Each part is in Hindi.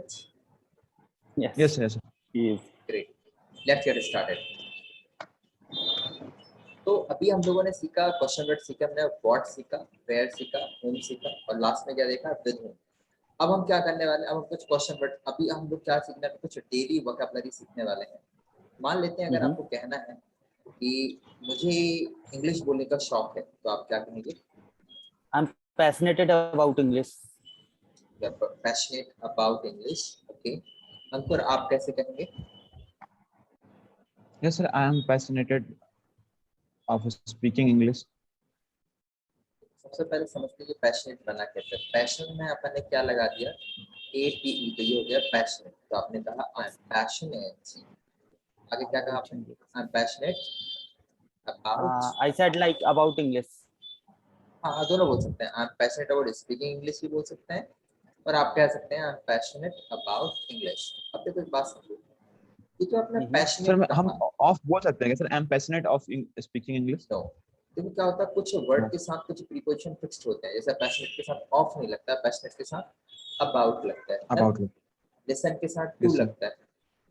Rajat? Yes. Yes, yes. He is. Great. Let's get started. तो अभी हम लोगों ने सीखा क्वेश्चन वर्ड सीखा, हमने व्हाट सीखा, वेयर सीखा, whom सीखा और लास्ट में क्या देखा, विद whom। अब हम क्या करने वाले हैं, अब हम कुछ क्वेश्चन वर्ड, अभी हम लोग क्या सीखने वाले, कुछ डेली वोकैबुलरी सीखने वाले हैं। मान लेते हैं अगर आपको कहना है कि मुझे इंग्लिश बोलने का शौक है, तो आप क्या कहेंगे? I'm passionate about English. Passionate about English. Okay, Ankur आप कैसे कहेंगे? Yes, sir. I am passionate of speaking English. सबसे पहले समझते हैं पैशनेट बना कैसे। पैशन में अपन ने क्या लगा दिया, APE, तो ये हो गया पैशनेट। तो आपने कहा आई एम पैशनेट। आगे क्या कहा आपने? आई am passionate about. I said like about English. हाँ, दोनों बोल सकते हैं। I am passionate about speaking English भी बोल सकते हैं, और आप कह सकते हैं I am passionate about English. अब देखो एक बात समझो, ये जो आपने सर पैशनेट हम कहा, ऑफ बोल सकते हैं sir? I am passionate of speaking English. No, देखो क्या होता है, कुछ वर्ड के साथ कुछ प्रीपोजिशन फिक्स्ड होते हैं। जैसे पैशनेट के साथ ऑफ नहीं लगता, पैशनेट के साथ अबाउट लगता है, अबाउट। लिसन के साथ टू लगता है,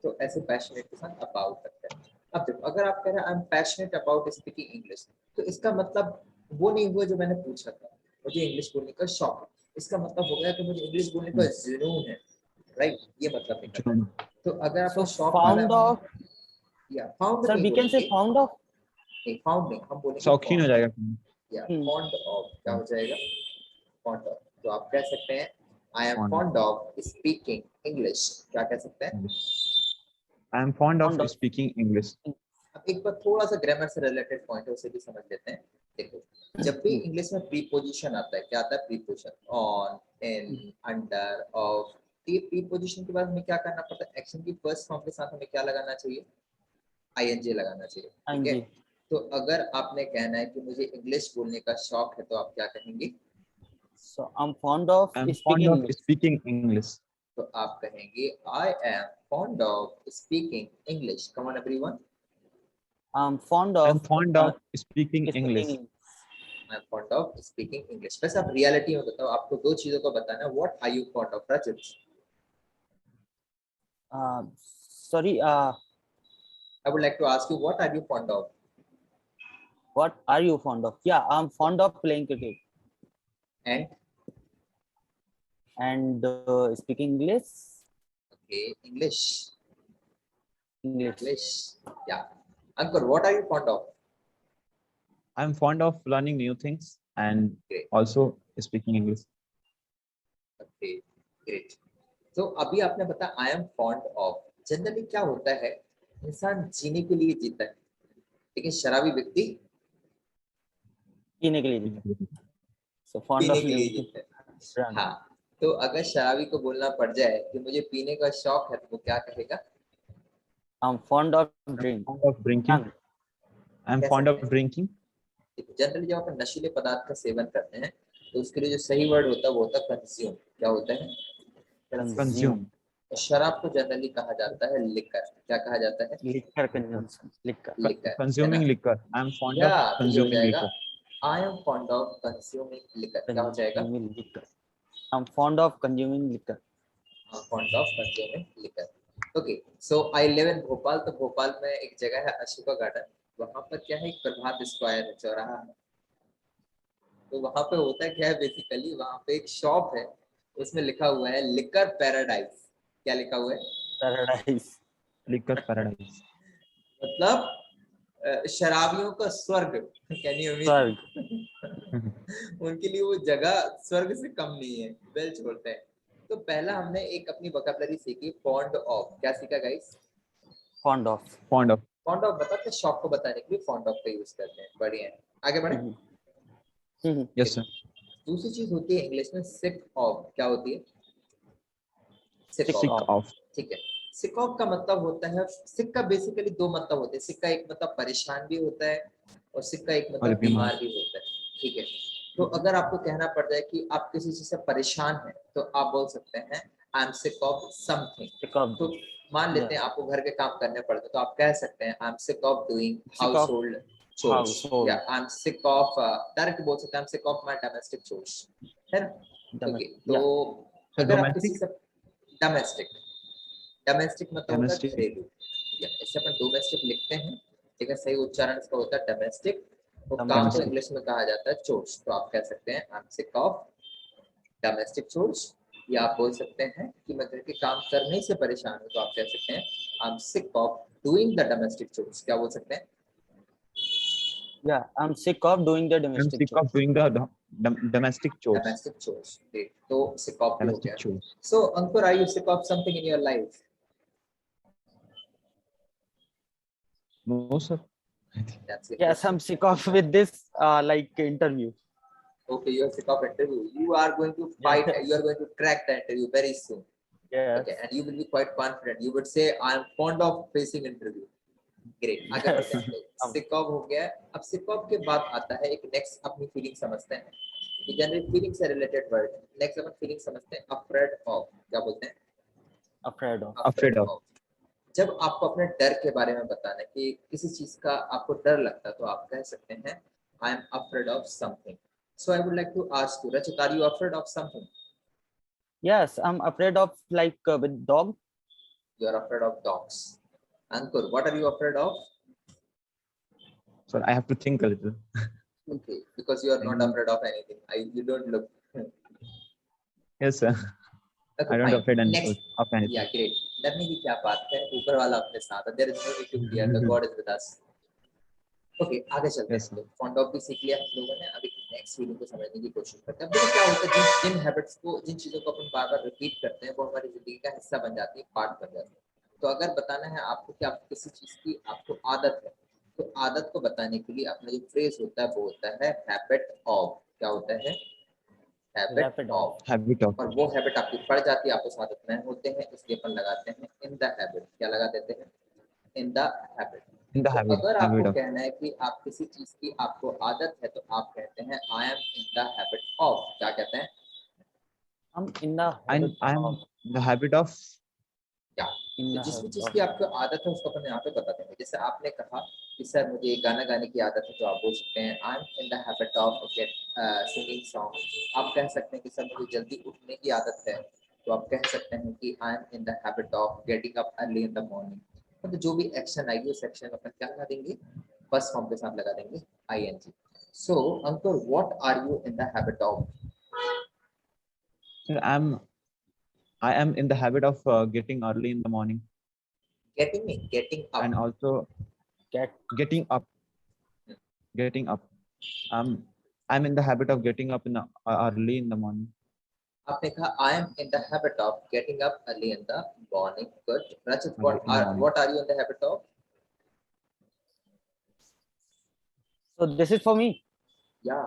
तो ऐसे पैशनेट के साथ अबाउट लगता है। अब देखो अगर आप कह रहे हैं I am passionate about speaking English, तो इसका मतलब वो नहीं हुआ जो मैंने पूछा था, मुझे इंग्लिश बोलने का शौक है। इसका मतलब हो गया कि मुझे इंग्लिश बोलने का जुनून है, राइट? ये मतलब निकलता है। तो अगर आपको So शौक found of, या found, sir, we can say found of. नहीं, फाउंड नहीं, हम बोलेंगे शौकीन हो जाएगा। या फॉन्ड ऑफ। क्या हो जाएगा? Fond of. तो आप कह सकते हैं I M Fond. Fond of speaking English. क्या कह सकते हैं? I am fond Fond of of. Speaking English. अब एक बार थोड़ा सा ग्रामर से रिलेटेड पॉइंट है, उसे भी समझ लेते हैं। देखो, जब भी इंग्लिश में प्रीपोजिशन आता है, क्या आता है? Preposition, on, in, under, of. ये प्रीपोजिशन के बाद हमें क्या करना पड़ता है? एक्शन की फर्स्ट फॉर्म के साथ हमें क्या लगाना चाहिए? ING लगाना चाहिए, ठीक है? तो अगर आपने कहना है कि मुझे इंग्लिश बोलने का शौक है, तो आप क्या कहेंगे? So I'm fond of I am speaking fond of English. Speaking English. तो आप कहेंगे आई am fond of speaking English. Come on everyone, I'm fond I am of fond of speaking speaking English. English. I am fond of speaking English. बस आप रियलिटी में बताओ, आपको दो चीजों को बताना है। What are you fond of, Rachit? Sorry. I would like to ask you, what are you fond of? What are you fond of? Yeah, I'm fond of playing cricket And speaking English. okay, English. English. Yeah. Ankur, what are you fond of? I am fond of learning new things and Great. Also speaking English. Okay, great. तो अभी आपने बताया आई एम फॉन्ड ऑफ। जनरली क्या होता है, इंसान जीने के लिए जीता है, लेकिन शराबी व्यक्ति पीने के लिए. So fond पीने of के लिए living. जीता है। हाँ, तो अगर शराबी को बोलना पड़ जाए कि मुझे पीने का शौक है, तो वो क्या कहेगा? I'm fond of drink. Fond of drinking. I am fond of drinking. Generally जब अपन नशीले पदार्थ का सेवन करते हैं, तो उसके लिए जो सही वर्ड होता है वो होता है कंज्यूम। क्या होता है? कंज्यूम। और शराब को जनरली कहा जाता है लिकर। क्या कहा जाता है? Liquor consumption. Liquor. Liquor. Consuming liquor. I am fond या of consuming liquor. I am fond of consuming liquor. क्या हो जाएगा? Consuming liquor. I'm fond of consuming liquor. Fond of consuming liquor. Okay, so I live in Bhopal. तो भोपाल में एक जगह है अशोका गार्डन, वहां पर क्या है, एक प्रभात स्क्वायर है, चौराहा है। तो वहां पे होता है क्या है, बेसिकली वहां पे एक शॉप है, उसमें लिखा हुआ है लिकर पैराडाइज। क्या लिखा हुआ है? Paradise. Liquor paradise. मतलब शराबियों का स्वर्ग। Can you Sworg. उनके लिए वो जगह स्वर्ग से कम नहीं है, वेल छोड़ते हैं। तो पहला हमने एक अपनी वोकैबुलरी सीखी, फॉन्ड ऑफ। क्या सीखा guys? Fond of. Fond of. Fond of बताते हैं, शौक को बताने के लिए फॉन्ड ऑफ का यूज करते हैं। बढ़िया है, आगे बढ़े। Yes sir. दूसरी चीज होती है इंग्लिश में सिक ऑफ। क्या होती है? सिक सिक ऑफ। ऑफ। ठीक है, सिक ऑफ का मतलब होता है, सिक का बेसिकली दो मतलब होते हैं। सिक का एक मतलब परेशान भी होता है, और सिक का एक मतलब बीमार भी होता है, ठीक है? तो अगर आपको कहना पड़ जाए कि आप किसी चीज से परेशान हैं, तो आप बोल सकते हैं I am sick of something. Sick of. तो मान लेते हैं आपको घर के काम करने पड़ते हैं, तो आप कह सकते हैं I am sick of doing household chores, या I am sick of, direct बोल सकते हैं I am sick of my domestic chores, है ना? ओके, तो अगर आप किसी से डोमेस्टिक, डोमेस्टिक मतलब होता है Domestic. घरेलू, या इससे अपन डोमेस्टिक लिखते हैं लेकिन सही उच्चारण इसका होता है डोमेस्टिक। वो काम को Domestic. इंग्लिश में कहा जाता है चोर्स, तो आप कह सकते हैं I am sick of domestic chores, या आप बोल सकते हैं कि मैं घर के काम करने से परेशान हूँ, तो आप कह सकते हैं I am sick of doing the domestic chores. क्या बोल सकते हैं? Yeah, I'm sick of doing the I'm domestic sick of chores. doing the domestic chores. Domestic chores, तो सिक ऑफ भी हो Domestic गया। chores. So Ankur, are you sick of something in your life? No, sir. That's it. Yes, I'm sick of with this like interview. Okay, you are sick of interview. You are going to fight. You are going to crack the interview very soon. Yes. Okay, and you will be quite confident. You would say, "I am fond of facing interview." Great. आगे Yes. बढ़ते हैं हम लोग। Sick of हो गया। अब sick of के बाद आता है एक next अपनी feeling समझते हैं। ये जनरल feeling से related word। Next अपन feeling समझते हैं afraid of। क्या बोलते हैं? Afraid of. Afraid of. जब आपको अपने डर के बारे में बताना है कि किसी चीज का आपको डर लगता है, तो आप कह सकते हैं I am afraid of something. So I would like to ask you, Rachit, are you afraid of something? Yes, I'm afraid of like with dog. You are afraid of dogs. Ankur, what are you afraid of? So I have to think a little. Okay, because you are not afraid of anything. You don't look. Yes, sir. Okay, I don't fine. afraid Next. of anything. Yeah, great. डरने की क्या बात है, ऊपर वाला अपने साथ है। There is no need to fear. The God is with us. Okay, आगे चलते Yes, हैं। फॉन्ड ऑफ भी सीख लिया हम लोगों ने, अभी नेक्स्ट फीलिंग को समझने की कोशिश करते हैं। देखो क्या होता है, जिन हैबिट्स को, जिन चीजों को अपन बार बार रिपीट करते हैं, वो हमारी जिंदगी का हिस्सा बन जाती है, पार्ट बन जाती है। तो अगर बताना है आपको कि आप किसी चीज की आपको आदत है, तो आदत को बताने के लिए अपना जो फ्रेज होता है वो होता है हैबिट ऑफ। क्या होता है? Habit Rapid of. Habit of. और वो हैबिट आपकी पड़ जाती है, आप उस आदत में होते हैं, इसलिए अपन लगाते हैं इन द हैबिट। क्या लगा देते हैं? इन द हैबिट। In the तो habit. अगर आपको Habit of. कहना है कि आप किसी चीज की आपको आदत है, तो आप कहते हैं I am in the habit of. क्या कहते हैं? I'm in the habit I'm of. the habit of. क्या? In तो the जिस भी habit चीज of. की आपको आदत है उसको अपन यहाँ पे बता देंगे। जैसे आपने कहा कि सर मुझे एक गाना गाने की आदत है, तो आप बोल सकते हैं I am in the habit of get singing song. आप कह सकते हैं कि सर मुझे जल्दी उठने की आदत है, तो आप कह सकते हैं कि आई am in the habit of getting up early in the morning. तो जो भी एक्शन आएगी उस एक्शन में अपन क्या लगा देंगे? फर्स्ट फॉर्म के साथ लगा देंगे ing। So Ankur, what are you in the habit of? Sir, I am in the habit of getting early in the morning getting and up. also Get. getting up. Getting up. I'm in the habit of getting up in the, early in the morning. आपने कहा I am in the habit of getting up early in the morning. Good. Rachit, Early in the morning. What are you in the habit of? So this is for me. या,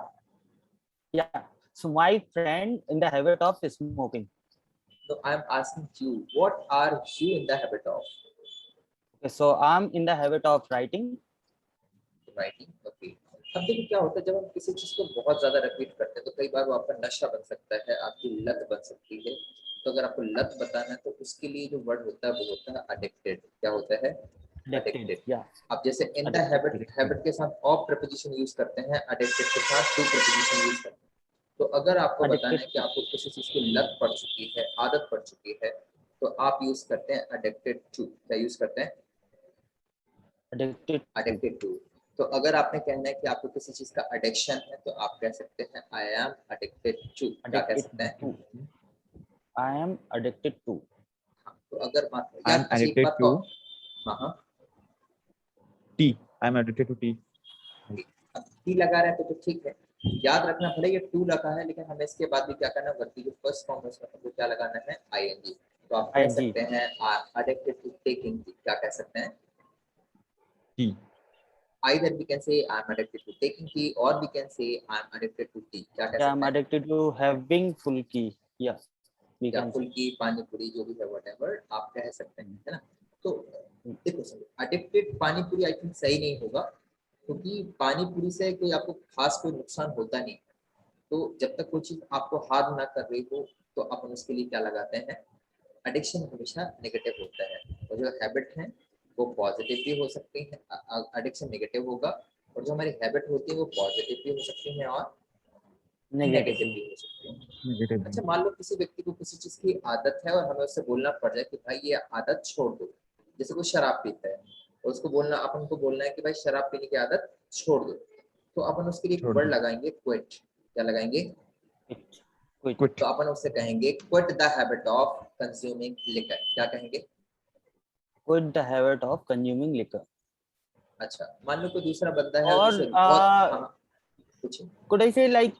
Yeah. So my friend in the habit of smoking. तो I am asking you, what are you in the habit of? Okay, so I'm in the habit of writing. Writing. Okay. अब देखिए क्या होता है, जब हम किसी चीज को बहुत ज्यादा रिपीट करते हैं, तो कई बार वो आपका नशा बन सकता है, आपकी लत बन सकती है। तो अगर आपको लत बताना है, तो उसके लिए जो वर्ड होता है वो होता है अडिक्टेड। क्या होता है? Addicted. अडिक्टेड। Yeah. अब जैसे in the Addicted. Habit, habit के साथ ऑफ प्रीपोजिशन यूज करते हैं, अडिक्टेड के साथ टू प्रीपोजिशन यूज करते हैं। तो अगर आपको बताना है Addicted. कि आपको किसी चीज की लत पड़ चुकी है, आदत पड़ चुकी है, तो आप यूज करते हैं अडिक्टेड टू। क्या यूज करते हैं? Addicted. to. Addicted to. तो अगर आपने कहना है कि आपको किसी चीज का एडिक्शन है, तो आप कह सकते हैं आई एम अडिक्टेड टू। क्या कह सकते हैं? Addicted to. I am addicted to. हाँ, तो अगर I'm addicted to हाँ हाँ, tea. I'm addicted to tea. अब टी लगा रहे हैं तो ठीक है। याद रखना, भले ये टू लगा है, लेकिन हमें इसके बाद भी क्या करना है, वर्ती जो फर्स्ट फॉर्म है उसमें वो क्या लगाना है? आईएनजी। तो आप कह ING. सकते हैं अडिक्टेड टू टेकिंग टी। क्या कह सकते हैं? Tea. Either we can say I'm addicted to taking tea, or we can say I'm addicted to tea। क्या कह Yeah, I'm सकते हैं? addicted to having full key. Yeah. We या can say. फुल्की, पानी पूरी, जो भी है whatever आप कह सकते हैं, है ना? तो देखो सर, अडिक्टेड पानी पूरी आई थिंक सही नहीं होगा, क्योंकि पानी पूरी से कोई आपको खास कोई नुकसान होता नहीं। तो जब तक कोई चीज आपको हार्म ना कर रही हो, तो अपन उसके लिए क्या लगाते हैं? एडिक्शन हमेशा नेगेटिव होता है, और जो हैबिट है वो पॉजिटिव भी हो सकती है। एडिक्शन नेगेटिव होगा, और जो हमारी हैबिट होती है वो पॉजिटिव भी हो सकती है और Negative. नेगेटिव भी हो सकती है। Negative. अच्छा मान लो किसी व्यक्ति को किसी चीज की आदत है और हमें उससे बोलना पड़ जाए कि भाई ये आदत छोड़ दो, जैसे कोई शराब पीता है और उसको बोलना, अपन को बोलना है कि भाई शराब पीने की आदत छोड़ दो, तो अपन उसके लिए एक छोड़ वर्ड दो। लगाएंगे क्विट। क्या लगाएंगे? Quit. Quit. Quit. तो अपन उससे कहेंगे quit the habit of consuming liquor. क्या कहेंगे? Quit the habit of consuming liquor. अच्छा मान लो कोई दूसरा बंदा है और और जिसे बहुत, हाँ कुछ, could I say like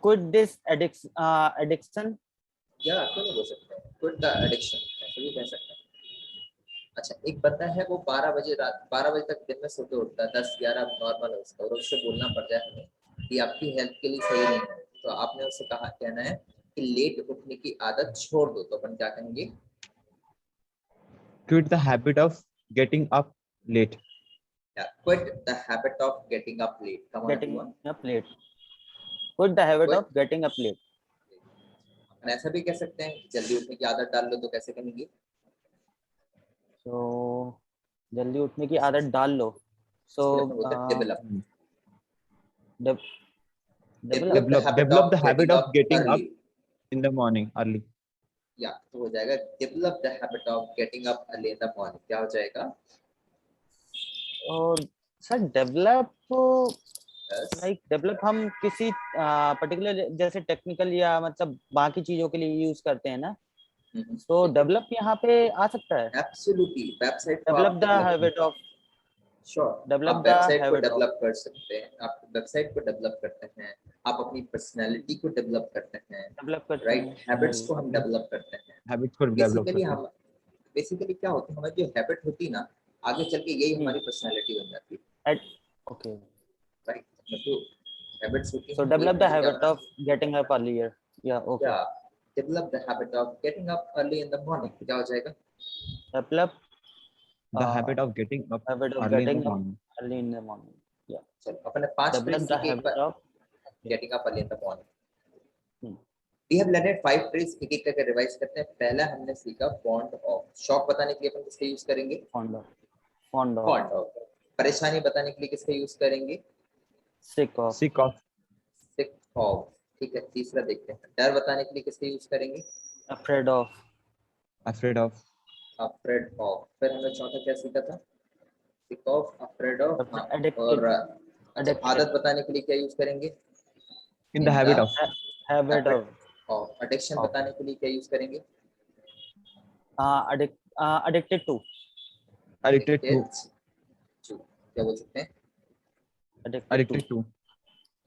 quit this addiction? या क्यों नहीं बोल सकते हैं क्विट द एडिक्शन, ऐसे भी कह सकते हैं। अच्छा एक बंदा है वो 12 बजे रात 12 बजे तक दिन में सोते उठता है, 10-11 नॉर्मल है उसका, और उससे बोलना पड़ जाए हमें कि आपकी हेल्थ के लिए सही नहीं है, तो आपने उससे कहा कहना है कि लेट उठने की आदत छोड़ दो, तो अपन क्या कहेंगे? Quit the habit of getting up late. Quit the habit of getting up late का मतलब Getting हुआ up late. Quit the habit quit. of getting up late. अपन ऐसा भी कह सकते हैं कि जल्दी उठने की आदत डाल लो, तो कैसे कहेंगे? So जल्दी उठने की आदत डाल लो. So इसके लिए अपन बोलते हैं develop. Hmm. develop. Develop the habit Develop of the habit getting of up getting up early. in the morning early. या तो हो जाएगा develop the habit of getting up early in the morning. क्या हो जाएगा? और sir develop yes. Like develop हम किसी पर्टिकुलर जैसे टेक्निकल या मतलब बाकी चीजों के लिए यूज करते हैं ना, तो डेवलप यहाँ पे आ सकता है. एब्सोल्युटली वेबसाइट को डेवलप आप the develop, habit of sure, develop आप द वेबसाइट को हैबिट ऑफ डेवलप कर सकते हैं, आप वेबसाइट को डेवलप करते हैं, आप अपनी पर्सनालिटी को डेवलप करते हैं, डेवलप करते राइट, हैं. हैबिट्स को हम अपनी डेवलप करते हैं। habits को develop बेसिकली करते हैं. हम, बेसिकली क्या होता है, हमारी जो हैबिट होती है ना, आगे चल के यही हमारी पर्सनालिटी बन जाती है, एट ओके. राइट। मतलब हैबिट्स होती सो हैं वही डेवलप द हमें क्या हैबिट ऑफ बनाती गेटिंग अप अर्लियर. या है, ओके. या develop the habit of getting up early in the morning. क्या हो जाएगा? Develop The habit of getting up habit of early in the getting up morning. Early in the morning. या चलो अपन ने 5 डेवलप फ्रेज द सीखे एक habit bar. Of getting up early in the morning. We have learned 5 phrase, एक एक करके रिवाइज करते हैं। पहला हमने सीखा फॉन्ट ऑफ, शौक बताने के लिए अपन किसका यूज करेंगे? Fond of. Fond of. Font of. परेशानी बताने के लिए किसका यूज करेंगे? Sick of. Sick of. Sick of. ठीक है, तीसरा देखते हैं, डर बताने के लिए किसका यूज करेंगे? Afraid of. Afraid of. Afraid of. फिर हमने चौथा क्या सीखा था? सिक ऑफ, अफ्रेड ऑफ, हाँ। एडिक्टेड. और अच्छा एडिक्टेड. आदत बताने के लिए क्या यूज करेंगे? In the in habit the of. Habit habit of. Of. Addiction बताने के लिए क्या यूज करेंगे? Addicted to. Addicted to. To. क्या बोल सकते हैं? Addicted to. Addicted to.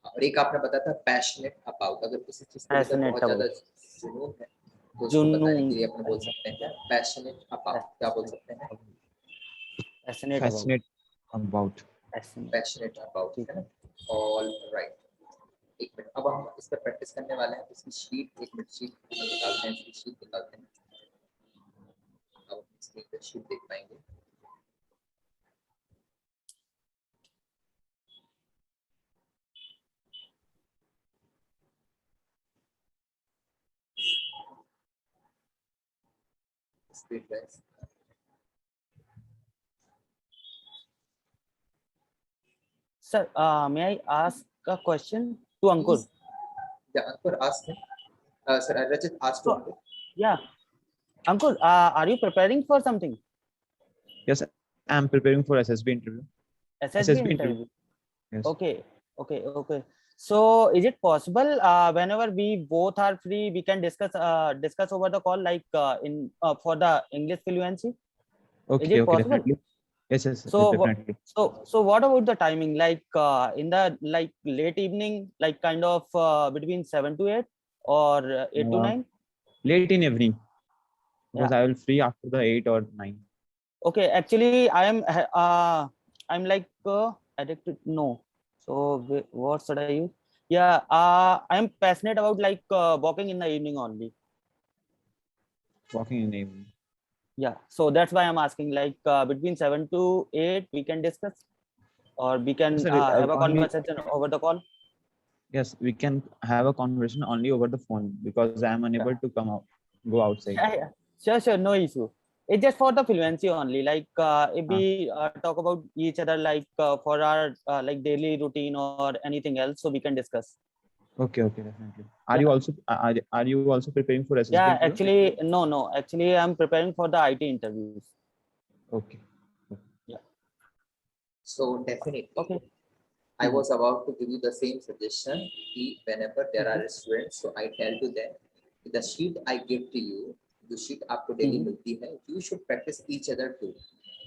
और एक आपने बताया था पैशनेट अबाउट, अगर किसी चीज को लेकर Passionate बहुत ज्यादा about. जुनून है तो उसको बताने जुनून. के लिए अपन बोल सकते हैं क्या? Passionate about. क्या बोल सकते हैं? Passionate about. Fascinate about. Passionate. Passionate about, है ना? All right. एक मिनट, अब हम इस पर प्रैक्टिस करने वाले हैं, तो इसकी शीट, एक मिनट, शीट निकालते हैं, इसकी शीट निकालते हैं। अब स्क्रीन पर शीट देख पाएंगे। स्क्रीन पर Sir, may I ask a question to Ankur? या अंकुर आस्क है, sir Rachit ask to So, Ankur. yeah, Ankur, are you preparing for something? Yes, I'm preparing for SSB interview. SSB interview. Yes. Okay. So, is it possible whenever we both are free, we can discuss over the call, like in for the English fluency? Okay, Is it okay, possible? definitely. Yes, So, definitely. so what about the timing? Like in the like late evening, like kind of between 7 to 8 or 8 to Uh, 9? Late in evening, because Yeah. I will free after the 8 or 9. Okay, actually, I'm like addicted. No. So what should I use? Yeah, I'm passionate about like walking in the evening only. Walking in the evening. Yeah, so that's why I'm asking, like between 7 to 8 we can discuss, or we can Sir, have a only, conversation over the call. yes, we can have a conversation only over the phone because I am unable to go outside. Yeah. Sure, no issue. It's just for the fluency only. Like if we talk about each other, like for our like daily routine or anything else, so we can discuss. Okay, okay, definitely. Are you also are you also preparing for SSB Yeah, interview? actually, no. Actually, I'm preparing for the IT interviews. Okay. So definitely, Okay. I Mhm. was about to give you the same suggestion. Whenever there Mhm. are students, so I tell to them, the sheet I give to you, जो sheet आपको डेली Mhm. मिलती है, you should practice each other too.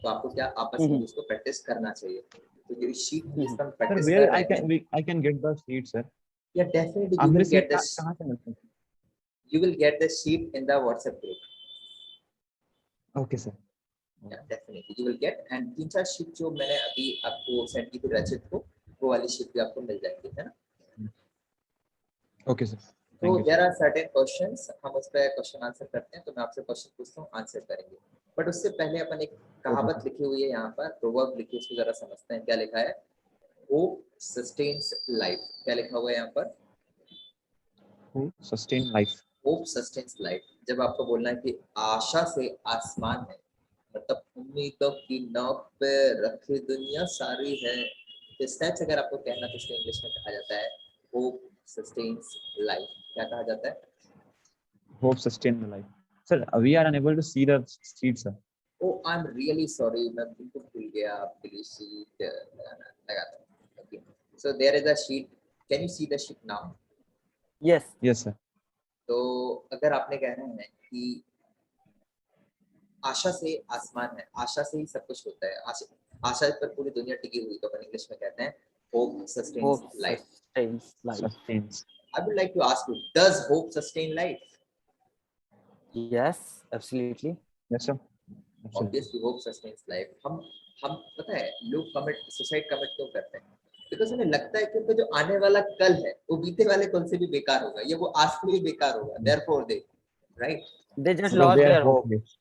तो आपको क्या आपस में Mhm. उसको प्रैक्टिस करना चाहिए. तो जो sheet हम Mhm. जिसका हम Sir, प्रैक्टिस where कर I रहे can हैं, I can get the seat, sir? yeah, definitely आप you मेरे will seat get this. कहाँ से मिल सकते हैं? You will get the sheet in the WhatsApp group. Okay, sir. Yeah, definitely you will get. And 3-4 sheet जो मैंने अभी आपको सेंड की थी रचित को, वो वाली sheet भी आपको मिल जाएगी, है ना? Okay, sir. तो Thank you, there sir. Are certain questions, हम उस पर क्वेश्चन आंसर करते हैं. तो मैं आपसे क्वेश्चन पूछता हूँ, आंसर करेंगे. बट उससे पहले अपन एक कहावत लिखी हुई है यहाँ पर, प्रोवर्ब लिखी है, उसको जरा समझते हैं. क्या लिखा है? Hope sustains life. क्या लिखा हुआ है यहाँ पर? Who sustain life? Hope sustains life. जब आपको बोलना है कि आशा से आसमान है, मतलब उम्मीदों की नाव पे रखी दुनिया सारी है. इस टाइप से अगर आपको कहना तो इसको इंग्लिश में कहा जाता है होप सस्टेन्स लाइफ. क्या कहा जाता है? Hope sustain the life. Sir, we are unable to see the seat, sir. Oh, I'm really sorry. मैं बिल्कुल भूल गया आपके लिए sheet लगाता हूँ. Okay. So there is a sheet. Can you see the sheet now? Yes. Yes, sir. तो अगर आपने कहना है कि आशा से आसमान है, आशा से ही सब कुछ होता है, आशा पर पूरी दुनिया टिकी हुई, तो अपन इंग्लिश में कहते हैं hope sustains Hope life. sustains life. Sustains. I would like to ask you, does hope sustain life? Yes, absolutely. Yes, sir. Absolutely. Obviously hope sustains life. हम पता है लोग कमिट सुसाइड कमिट क्यों करते हैं? बिकॉज उन्हें लगता है कि उनका जो आने वाला कल है वो बीते वाले कल से भी बेकार होगा, या वो आज से भी बेकार होगा. Therefore they, right? They just So lost they are their hope. hopeless.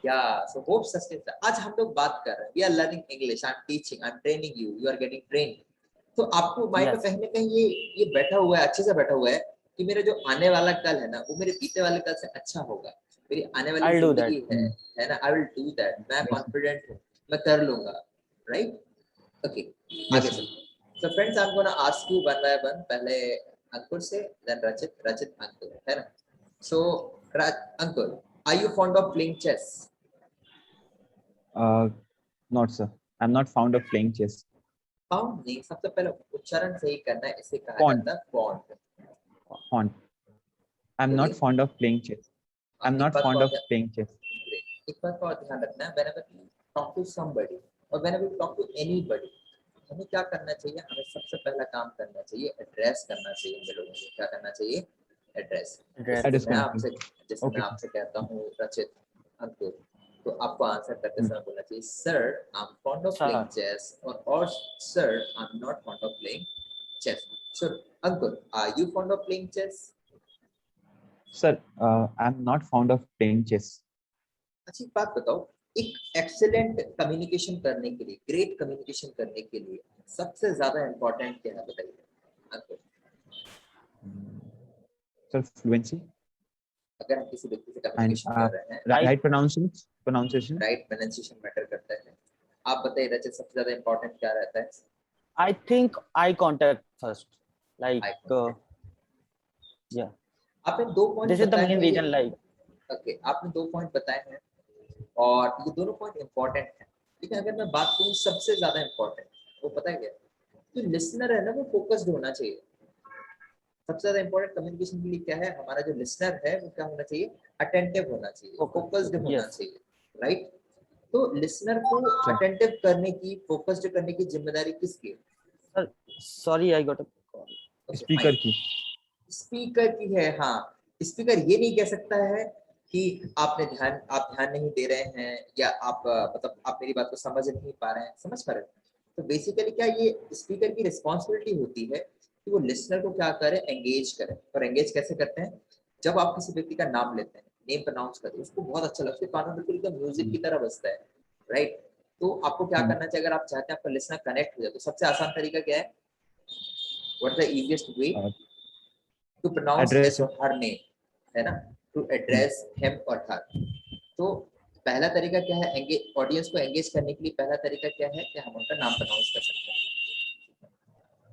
Yeah, so hope sustains. आज हम लोग बात कर रहे हैं, we are learning English, I'm teaching, I'm training you, you are getting trained. तो आपको माइंड में Yes. कहीं ना कहीं ये बैठा हुआ है, अच्छे से बैठा हुआ है कि मेरा जो आने वाला कल है ना वो मेरे बीते वाले कल से अच्छा होगा. मेरी आने वाली I'll do that. जिंदगी है ना, आई विल डू दैट. मैं Yes, sir. कॉन्फिडेंट हूँ, मैं कर लूंगा. राइट? ओके, Yes, आगे sir. चलते. So friends, I am gonna ask you one by one. पहले अंकुर से, देन रचित, रचित अंकुर, है ना? So Ankur, are you fond of playing chess? Not, sir. I'm not fond of playing chess. Found नहीं, सबसे पहले उच्चारण सही करना है, इसे कहा Fond. जाता है फॉन्ड. Fond. I'm not बोलिए. fond of playing chess. I'm एक not बात fond को of playing chess. एक बात का और ध्यान रखना है, whenever you talk to somebody or whenever you talk to anybody, हमें क्या करना चाहिए? हमें सबसे पहला काम करना चाहिए, एड्रेस करना चाहिए. हम लोगों को क्या करना चाहिए? एड्रेस. Address. Address करना चाहिए. जैसे मैं Okay, sir. आपसे कहता हूँ रचित अंकुर, तो आपको आंसर करते समय बोलना चाहिए sir I am fond of playing Sir. Chess, और sir I am not fond of playing chess. So Ankur, are you fond of playing chess? Sir, I'm not fond of playing chess. अच्छी बात बताओ, एक एक्सेलेंट कम्युनिकेशन करने के लिए, ग्रेट कम्युनिकेशन करने के लिए सबसे ज्यादा इंपॉर्टेंट क्या है बताइए अंकुर? Sir, fluency अगर हम किसी व्यक्ति से and कम्युनिकेशन कर रहे हैं, right pronunciation. Right pronunciation matter करता है. आप बताइए रचित, सबसे ज्यादा इंपॉर्टेंट क्या रहता है? I think eye contact first. Like, Eye contact. yeah. आपने 2 पॉइंट This is the बताए main हैं. reason. Like, ओके, आपने 2 पॉइंट बताए हैं और ये दोनों पॉइंट इंपॉर्टेंट हैं. लेकिन अगर मैं बात करूं सबसे ज्यादा इंपॉर्टेंट, वो पता है क्या? जो लिसनर है ना वो फोकस्ड होना चाहिए. सबसे ज्यादा इंपॉर्टेंट कम्युनिकेशन के लिए क्या है? हमारा जो लिसनर है वो क्या होना चाहिए? अटेंटिव होना चाहिए, फोकस्ड होना yes. चाहिए. राइट? तो लिसनर को अटेंटिव करने की, फोकस्ड करने की जिम्मेदारी किसकी है? Sir, sorry, I got a call. Speaker की. स्पीकर की है. हाँ, स्पीकर ये नहीं कह सकता है कि आप ध्यान नहीं दे रहे हैं, या आप मतलब आप मेरी बात को समझ नहीं पा रहे हैं. समझ पा रहे हैं? तो बेसिकली क्या, ये स्पीकर की रिस्पॉन्सिबिलिटी होती है कि वो लिसनर को क्या करे? एंगेज करे. और एंगेज कैसे करते हैं? जब आप किसी व्यक्ति का नाम लेते हैं, नेम प्रोनाउंस करते हैं, उसको बहुत अच्छा लगता है, कानों में एकदम म्यूजिक की तरह बजता है. राइट? तो आपको क्या करना चाहिए? अगर आप चाहते हैं आपका लिसनर कनेक्ट हो जाए, तो सबसे आसान तरीका क्या है? What is the easiest way to pronounce Address. His और हर नेम, है ना? टू एड्रेस हिम और हर. तो पहला तरीका क्या है? एंगेज, ऑडियंस को एंगेज करने के लिए पहला तरीका क्या है कि हम उनका नाम प्रोनाउंस कर सकते हैं.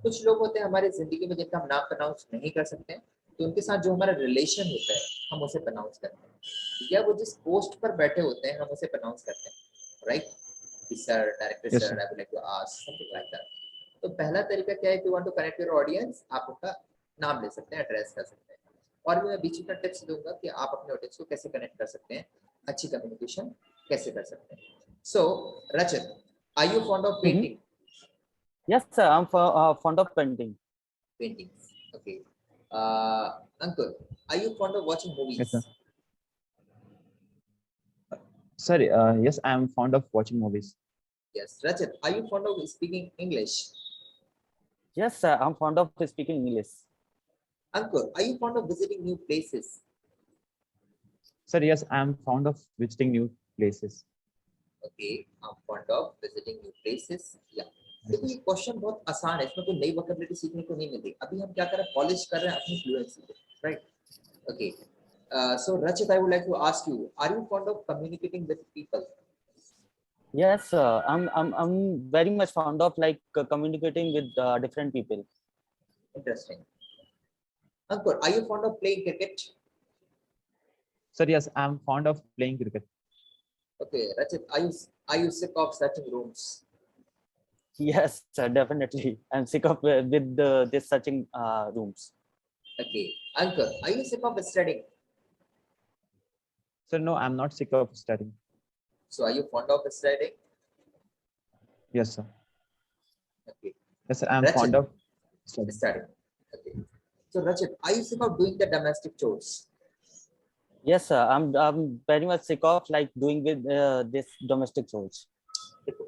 कुछ लोग होते हैं हमारी जिंदगी में जिनका हम नाम प्रोनाउंस नहीं कर सकते हैं, तो उनके साथ जो हमारा रिलेशन होता है हम उसे प्रोनाउंस करते हैं, या वो जिस पोस्ट पर बैठे होते हैं हम उसे प्रोनाउंस करते हैं, right? Sir, director Yes, sir, sir. I would like to ask something like that. तो पहला तरीका क्या है, if you want to connect your audience, आप उनका नाम ले सकते हैं, एड्रेस कर सकते हैं। और मैं बीच में टिप्स दूंगा कि आप अपने ऑडियंस को कैसे कनेक्ट कर सकते हैं, अच्छी कम्युनिकेशन कैसे कर सकते हैं। So Rachit, are you fond of painting? Yes, sir. I'm fond of painting. Paintings, okay. Ankur, are you fond of watching movies? Yes, sir. Sorry, yes, I am fond of watching movies. Yes. Rachit, are you fond of speaking English? Yes, sir. I'm fond of speaking English. Ankur, are you fond of visiting new places? Sir, yes, I am fond of visiting new places. Okay, I'm fond of visiting new places. Yeah. देखो ये क्वेश्चन बहुत आसान है, इसमें कोई नई वोकैबुलरी सीखने को नहीं मिलती। अभी हम क्या कर रहे हैं, पॉलिश कर रहे हैं अपनी फ्लुएंसी को, right? Okay, so Rachit, I would like to ask you, are you fond of communicating with people? Yes, sir. I'm very much fond of like communicating with different people. Interesting. Ankur, are you fond of playing cricket? Sir, yes, I am fond of playing cricket. Okay, Rachit, are you sick of searching rooms? Yes, sir. Definitely. I'm sick of with this searching rooms. Okay, Ankur, are you sick of studying? Sir, no, I am not sick of studying. So are you fond of studying? Yes, sir. Okay, Yes, sir, I am Rachit. fond of studying. studying. Okay. So Rachit, are you sick of doing the domestic chores? Yes, sir. I'm very much sick of like doing with this domestic chores. देखो,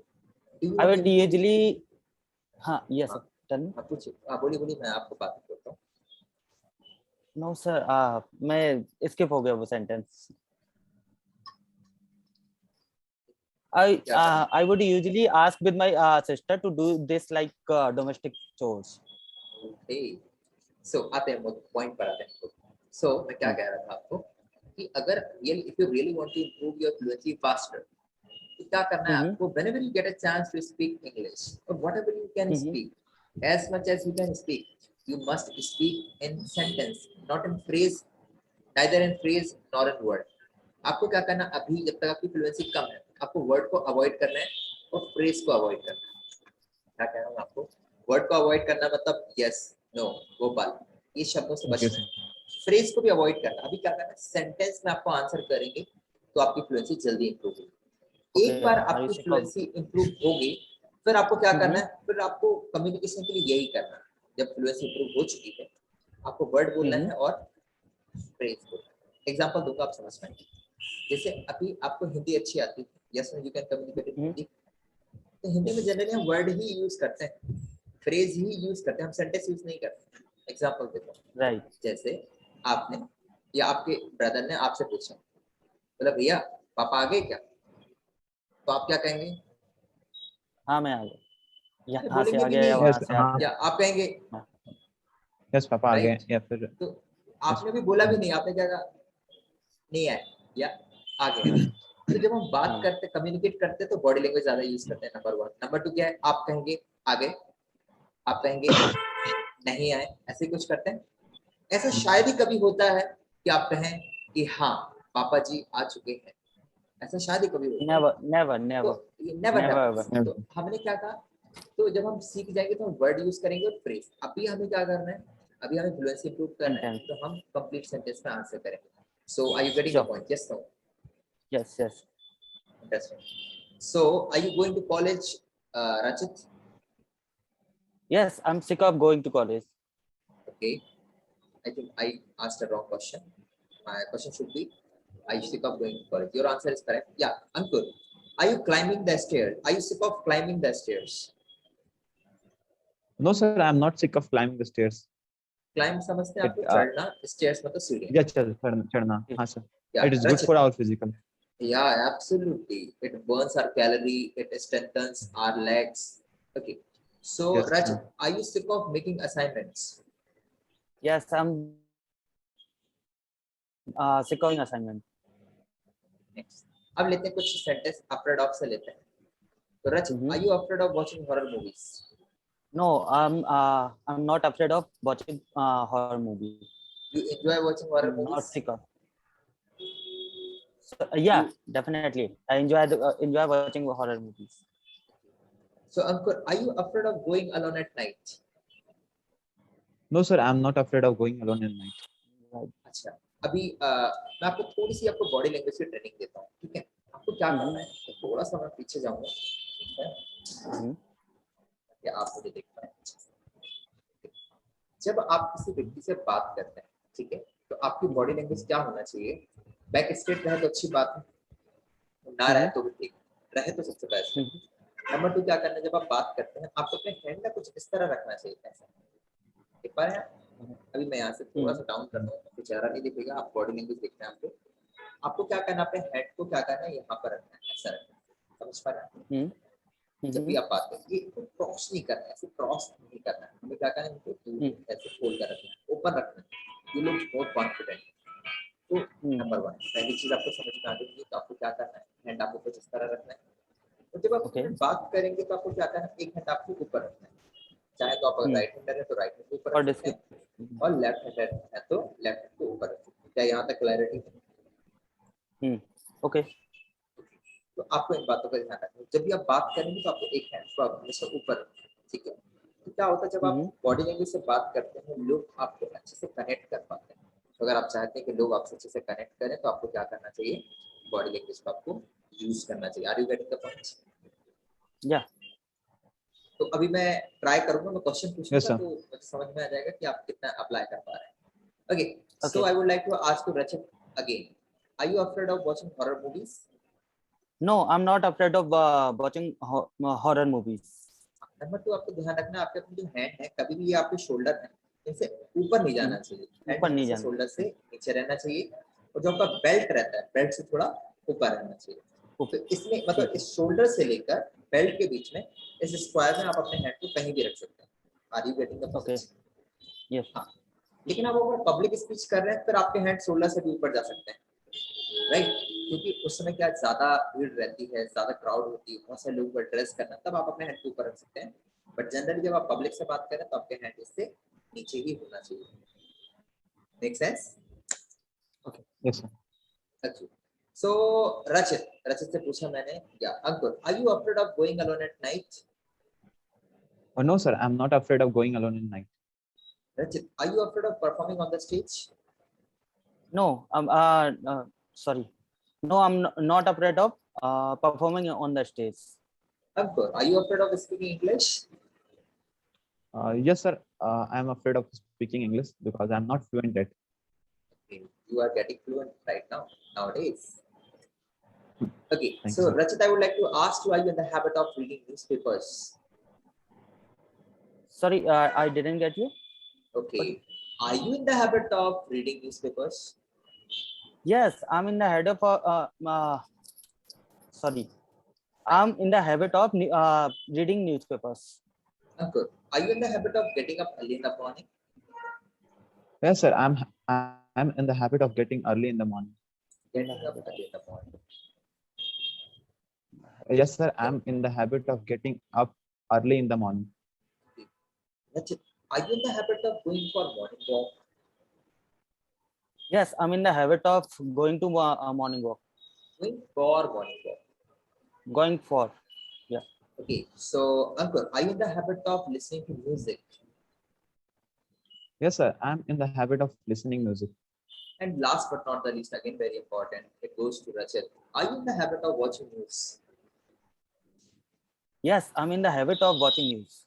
do you I know would the- usually. Yes, sir. Tell me. हाँ, पूछिए, बोलिए बोलिए, मैं आपको बात करता हूँ। No, sir. मैं skip हो गया वो sentence. I would usually ask with my sister to do this like domestic chores. Okay. So आते हैं पॉइंट पर आते हैं। So मैं क्या कह रहा था आपको कि अगर if you really want to improve your fluency faster, तो क्या करना है आपको, whenever you get a chance to speak English or whatever you can speak, as much as you can speak, you must speak in sentence, not in phrase, neither in phrase nor in word. आपको क्या करना, अभी जब तक आपकी फ्लुएंसी कम है, आपको वर्ड को अवॉइड करना है और फ्रेज को अवॉइड करना है। क्या कह रहा हूँ आपको, वर्ड को अवॉइड करना मतलब यस, नो, गोपाल, ये शब्दों से Okay, बचना है। फ्रेज को भी अवॉइड करना। अभी क्या करना है, सेंटेंस में आपको आंसर करेंगे तो आपकी फ्लुएंसी जल्दी इंप्रूव होगी। एक बार आपकी फ्लुएंसी इंप्रूव होगी, फिर आपको क्या करना है, फिर आपको कम्युनिकेशन के लिए यही करना है। जब फ्लुएंसी इंप्रूव हो चुकी है, आपको वर्ड बोलना है और फ्रेज बोलना है। एग्जांपल दूंगा, आप समझ पाएंगे। जैसे अभी आपको हिंदी अच्छी आती है, yes you can communicate in Hindi, तो हिंदी में जनरली हम वर्ड ही यूज करते हैं, फ्रेज ही यूज करते हैं, हम सेंटेंस यूज नहीं करते। एग्जांपल देखो, राइट, जैसे आपने या आपके ब्रदर ने आपसे पूछा, बोला भैया पापा आ गए क्या, तो आप क्या कहेंगे? हाँ मैं आ गया, यहाँ से बोलेंगे आ भी गया या नहीं, वहाँ से आ हाँ। गया। या आप कहेंगे Yes, पापा आ गए, राइट, या फिर तो आपने भी बोला भी नहीं, आपने क्या कहा, नहीं आए या आ गए। तो जब हम बात करते, कम्युनिकेट करते हैं तो बॉडी लैंग्वेज ज्यादा यूज करते हैं, नंबर 1। नंबर 2 क्या है, आप कहेंगे आ गए, आप कहेंगे नहीं आए, ऐसे कुछ करते हैं। ऐसा शायद ही कभी होता है कि आप कहें कि हाँ पापा जी आ चुके हैं, ऐसा शायद ही कभी होता है। नेवर नेवर तो नेवर नेवर Never, हैपेंस। तो हमने क्या कहा, तो जब हम सीख जाएंगे तो हम वर्ड यूज करेंगे और फ्रेज। अभी हमें क्या करना है, अभी हमें फ्लुएंसी इंप्रूव करना है, तो हम कंप्लीट सेंटेंस में आंसर करेंगे। So are you getting the point? Yes, no? Yes yes. Interesting. So are you going to college, Rachit? Yes, I'm sick of going to college. Okay, I think I asked a wrong question. My question should be, are you sick of going to college? Your answer is correct. Yeah, Ankur, are you climbing the stairs? Are you sick of climbing the stairs? No, sir, I am not sick of climbing the stairs. Climb समझते हैं आपको, चढ़ना, stairs मतलब सीढ़ी। Yeah, चढ़ना, हाँ sir. Yeah, It is good Rachit. for our physical. Yeah, absolutely. It burns our calorie. It strengthens our legs. Okay. So, Yes, Rachit, sir. are you sick of making assignments? Yes, I'm sick of assignment. Next. अब लेते हैं कुछ सेंटेंस afraid of से लेते हैं। तो Rachit, are you afraid of watching horror movies? No, I'm not afraid of watching horror movie. You enjoy watching horror Not movies? sick of. So, yeah, You, definitely. I enjoy watching horror movies. so Ankur, are you afraid of going alone at night? No, sir, I'm not afraid of going alone in night. Right. अच्छा, अभी मैं आपको थोड़ी सी आपको बॉडी लैंग्वेज की ट्रेनिंग देता हूँ, ठीक है? आपको क्या करना है, तो थोड़ा सा मैं पीछे जाऊंगा, ठीक है? Mhm. या आप मुझे देख पाए। जब आप किसी व्यक्ति से बात करते हैं, ठीक है, तो आपकी बॉडी लैंग्वेज क्या होना चाहिए? बैक स्ट्रेट रहे तो अच्छी बात है, ना रहे तो भी ठीक, रहे तो सबसे बेस्ट है। नंबर 2 क्या करना है, जब आप बात करते हैं आपको अपने हैंड ना कुछ इस तरह रखना चाहिए, ऐसा। देख पा रहे हैं आप? अभी मैं यहाँ से थोड़ा सा डाउन करता हूँ, आपको चेहरा नहीं दिखेगा, आप बॉडी लैंग्वेज देखना है आपको। आपको क्या करना है, अपने हेड को क्या करना है, यहाँ पर रखना है, ऐसा रखना है, समझ पा रहे हैं? जब भी आप बात करें, ये क्रॉस नहीं करना है, ऐसे क्रॉस नहीं करना है, हमें क्या करना है, इनको दूर ऐसे खोल कर रखना है, ओपन रखना है। You look more confident. तो नंबर 1 पहली चीज आपको समझ में आ गई, तो आपको क्या करना है, हैंड आपको कुछ इस तरह रखना है। और जब आप Okay. बात करेंगे तो आपको क्या करना है, एक हैंड आपको ऊपर रखना है, चाहे तो आप अगर राइट हैंडर है तो राइट हैंड को ऊपर और रख सकते हैं, और लेफ्ट हैंडर है तो लेफ्ट हैंड को ऊपर रख सकते हैं। क्या यहाँ तक क्लैरिटी है? Okay. तो आपको इन बातों का ध्यान रखना है। जब भी आप बात करेंगे तो आपको एक हैंड को आप हमेशा ऊपर रखना है, ठीक है? तो क्या होता है, जब आप बॉडी लैंग्वेज से बात करते हैं, लोग आपको अच्छे से कनेक्ट कर पाते हैं। तो अगर आप चाहते हैं कि लोग आपसे अच्छे से कनेक्ट करें, तो आपको क्या करना चाहिए, बॉडी लैंग्वेज को आपको यूज करना चाहिए। Are you getting the point? Yeah. तो अभी मैं ट्राई करूंगा, मैं क्वेश्चन Yes, पूछूंगा, sir. तो मुझे समझ में आ जाएगा कि आप कितना अप्लाई कर पा रहे हैं। Okay, so Okay. I would like to ask you Rachit again, are you afraid of watching horror movies? No, I'm not afraid of watching horror movies. Number 2 आपको ध्यान रखना है, आपके अपने जो हैंड है, कभी भी ये आपके शोल्डर है, इनसे ऊपर नहीं जाना चाहिए। हैंड ऊपर नहीं हमेशा जाना। शोल्डर से नीचे रहना चाहिए, और जो आपका बेल्ट रहता है, बेल्ट से थोड़ा ऊपर रहना चाहिए। तो इसमें मतलब इस शोल्डर से लेकर बेल्ट के बीच में, इस स्क्वायर में आप अपने हैंड को कहीं भी रख सकते हैं। Are you getting the Okay. Point? Yes. हाँ, लेकिन आप अगर पब्लिक स्पीच कर रहे हैं, फिर आपके हैंड शोल्डर से भी ऊपर जा सकते हैं, राइट? क्योंकि उस समय क्या ज्यादा भीड़ रहती है, ज्यादा क्राउड होती है, बहुत सारे लोग को एड्रेस करना, तब आप अपने हैंड को ऊपर रख सकते हैं। बट जनरली जब आप पब्लिक से बात करें तो आपके हैंड इससे नीचे ही होना चाहिए। Make sense? Yes, sir. अच्छा, सो रचित से पूछा मैंने, या Ankur, are you afraid of going alone at night? No, sir, I'm not afraid of going alone in night. Rachit, are you afraid of performing on the stage? No, sorry. No, I'm not afraid of performing on the stage. Ankur, are you afraid of speaking English? Yes, sir, I'm afraid of speaking English because I'm not fluent yet. You are getting fluent right now, nowadays. Okay, Thank so you, sir. Rachit, I would like to ask you, are you in the habit of reading newspapers? Sorry, I didn't get you. Okay, are you in the habit of reading newspapers? Yes, I'm in the habit of sorry. I'm in the habit of reading newspapers. Ankur, are you in the habit of getting up early in the morning? Yes, sir, I'm in the habit of getting early in the morning. Getting up early in the morning. Yes, sir, I'm in the habit of getting up early in the morning. Rachit, are you in the habit of going for morning walk? Yes, I'm in the habit of going to morning walk. Going for morning walk. Going for. Yeah. Okay, so Ankur, are you in the habit of listening to music? Yes, sir, I'm in the habit of listening music. And last but not the least, again very important, it goes to Rachit. Are you in the habit of watching news? Yes, I'm in the habit of watching news.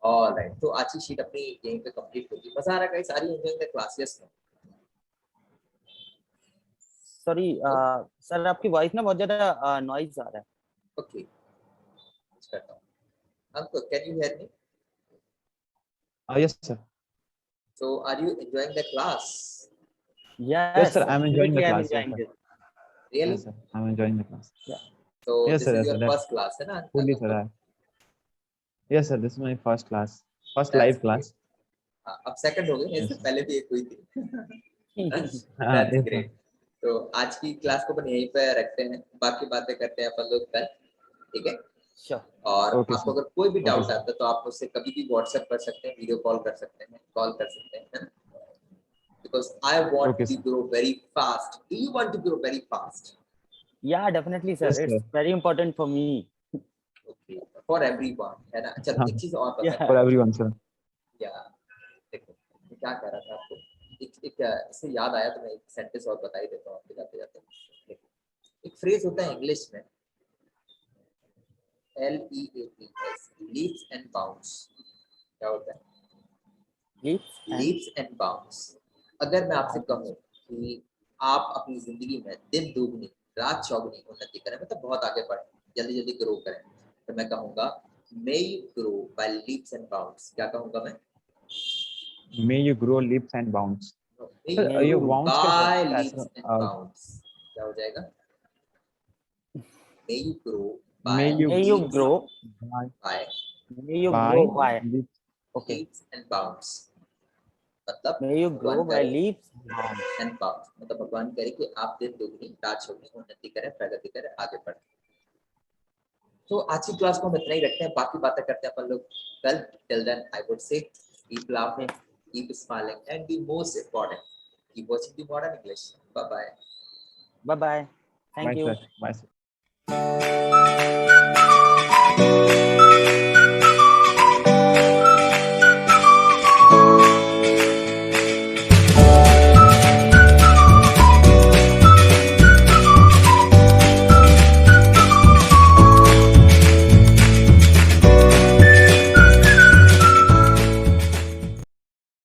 All right, तो आज की शीट अपनी यहीं पे कंप्लीट होगी। मजा आ रहा है guys? Are you enjoying the class? Yes no? Sorry sir, आपकी वॉइस ना बहुत ज्यादा नॉइज आ रहा है. ओके, करता हूँ. Ankur, can you hear me? Yes, sir. So are you enjoying the class? Yes, sir, I'm enjoying the absolutely, I'm class. Yes, enjoying sir. it. Really? Yes, sir, I'm enjoying the class. So Yes, this sir, is yes, your sir, first class, है ना? Fully, sir. Ankur? Yes, sir, this is my first class, first That's live great. class. हाँ, अब सेकंड हो गई, Yes. इससे पहले भी एक हुई थी. Yes, That's sir. great. तो आज की क्लास को अपन यहीं पे रखते हैं, बाकी बातें करते हैं अपन लोग कल, ठीक है? Sure. और Okay, आपको sir. अगर कोई भी Okay, डाउट sir. आता है तो आप मुझसे कभी भी व्हाट्सएप कर सकते हैं, वीडियो कॉल कर सकते हैं, कॉल कर सकते हैं, है ना? Because I want Okay, to sir. grow very fast. Do you want to grow very fast? Yeah, definitely, sir. Yes, It's sir. very important for me. Okay, for everyone, है ना? चलो हाँ. एक चीज और Yeah. बता For everyone, sir. या देखो मैं क्या कह रहा था आपको, एक इससे याद आया तो मैं एक सेंटेंस और बता ही देता हूँ आपको जाते जाते। देखो, एक फ्रेज होता है इंग्लिश में LEAPS, leaps and bounds। क्या होता है? Leaps and leaps and bounds। अगर मैं आपसे कहूँ कि आप अपनी जिंदगी में दिन दुगनी रात चौगुनी उन्नति करें, मतलब बहुत आगे बढ़ें, जल्दी जल्दी ग्रो करें, तो मैं कहूँगा may you grow by leaps and bounds। क्या कहूँगा मैं? May you grow leaps and bounds. may Sir, you may ये grow you bounds कैसे by होता है, leaps sir? and bounds। क्या हो जाएगा? may you grow by May you may you leaps grow by by may you by grow by leaps. okay leaps and bounds। मतलब may you grow भगवान by करे leaps and bounds. and bounds, मतलब भगवान करे कि आप दिन दुगनी रात चौगुनी उन्नति करें, प्रगति करें, आगे बढ़ें। तो आज की क्लास को हम इतना ही रखते हैं, बाकी बातें करते हैं अपन लोग कल। Till then I would say keep laughing, keep smiling and be most important, keep watching the modern English. Bye bye. Bye bye. Thank Bye, you. sir. Bye, sir.